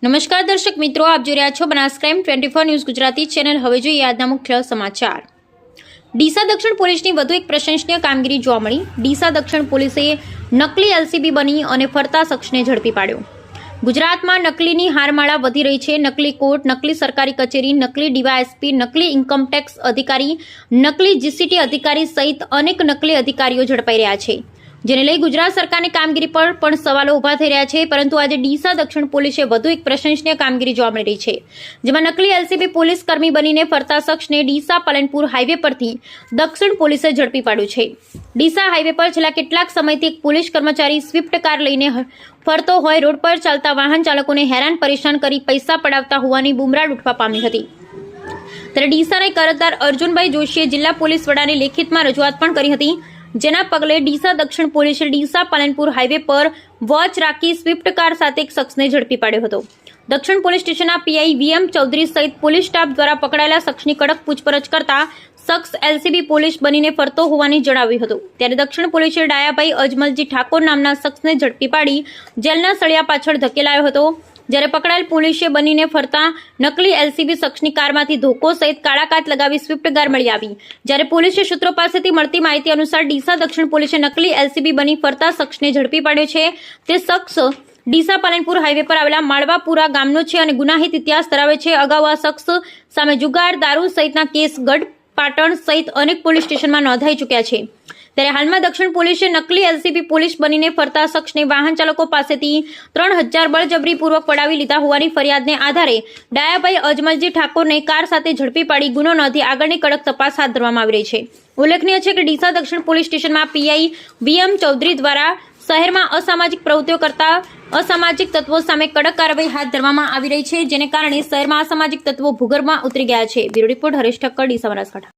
નમસ્કાર દર્શક મિત્રો, આપ જોઈ રહ્યા છો Banas crime 24 news Gujarati channel. હવે જોઈએ આજના મુખ્ય સમાચાર। ડીસા દક્ષિણ પોલીસની વધુ એક પ્રશંસનીય કામગીરી જોવા મળી। ડીસા દક્ષિણ પોલીસે નકલી એલસીબી બની અને ફરતા શખ્સને ઝડપી પાડ્યો। ગુજરાતમાં નકલીની હારમાળા વધી રહી છે। નકલી કોર્ટ, નકલી સરકારી કચેરી, નકલી ડીવાયએસપી, નકલી ઇન્કમટેક્સ અધિકારી, નકલી જીસીટી અધિકારી સહિત અનેક નકલી અધિકારીઓ ઝડપાઈ રહ્યા છે, જેને લઈ ગુજરાત સરકારની કામગીરી પર પણ સવાલો ઉભા થઈ રહ્યા છે। પરંતુ આજે ડીસા દક્ષિણ પોલીસે વધુ એક પ્રશંસનીય કામગીરી જોવા મળી રહી છે, જેમાં નકલી એલસીબી પોલીસ કર્મી બનીને ફરતા શખ્સને ડીસા પાલનપુર હાઈવે પરથી દક્ષિણ પોલીસે ઝડપી પાડ્યું છે। ડીસા હાઈવે પર છેલ્લા કેટલાક સમયથી એક પોલીસ કર્મચારી સ્વિફ્ટ કાર લઈને ફરતો હોય રોડ પર ચાલતા વાહન ચાલકોને હેરાન પરેશાન કરી પૈસા પડાવતા હોવાની બુમરાડ ઉઠવા પામી હતી। ત્યારે ડીસાના અરજદાર અર્જુનભાઈ જોશીએ જિલ્લા પોલીસ વડાને લેખિતમાં રજૂઆત પણ કરી હતી, જેના પગલે ડીસા દક્ષિણ પોલીસે ડીસા પાલનપુર હાઈવે પર વોચ રાખી સ્વિફ્ટ કાર સાથે એક શખ્સને ઝડપી પાડ્યો હતો। દક્ષિણ પોલીસ સ્ટેશનના પીઆઈ વીએમ ચૌધરી સહિત પોલીસ સ્ટાફ દ્વારા પકડાયેલા શખ્સની કડક પૂછપરછ કરતા શખ્સ એલસીબી પોલીસ બનીને ફરતો હોવાની જણાવ્યું હતું। ત્યારે દક્ષિણ પોલીસે ડાયાભાઈ અજમલજી ઠાકોર નામના શખ્સને ઝડપી પાડી જેલના સળિયા પાછળ ધકેલાયો હતો। જ્યારે પકડાયેલ પોલીસે બનીને ફરતા નકલી એલસીબી શખ્સની કારમાંથી ધોકો સહિત કાળા કાચ લગાવી સ્વિફ્ટ કાર મળી આવી। જ્યારે પોલીસે સૂત્રો પાસેથી મળતી માહિતી અનુસાર ડીસા દક્ષિણ પોલીસે નકલી એલસીબી બની ફરતા શખ્સને ઝડપી પાડ્યો છે। તે શખ્સ ડીસા પાલનપુર હાઈવે પર આવેલા માળવાપુરા ગામનો છે અને ગુનાહિત ઇતિહાસ ધરાવે છે। અગાઉ આ શખ્સ સામે જુગાર, દારૂ સહિતના કેસ ગઢ પાટણ સહિત અનેક પોલીસ સ્ટેશનમાં નોંધાઈ ચૂક્યા છે। ત્યારે હાલમાં દક્ષિણ પોલીસે નકલી એલસીબી પોલીસ બનીને ફરતા શખ્સને વાહન ચાલકો પાસેથી 3000 બળજબરીપૂર્વક પડાવી લીધા હોવાની ફરિયાદને આધારે ડાયાભાઈ અજમલજી ઠાકોરને કાર સાથે ઝડપી પાડી ગુનો નોંધી આગળની કડક તપાસ હાથ ધરવામાં આવી રહી છે। ઉલ્લેખનીય છે કે ડીસા દક્ષિણ પોલીસ સ્ટેશનમાં પીઆઈ વીએમ ચૌધરી દ્વારા શહેરમાં અસામાજિક પ્રવૃત્તિઓ કરતા અસામાજિક તત્વો સામે કડક કાર્યવાહી હાથ ધરવામાં આવી રહી છે, જેને કારણે શહેરમાં અસામાજિક તત્વો ભૂગર્ભમાં ઉતરી ગયા છે। Bureau report Haresh Thakkar, Deesa Banaskantha.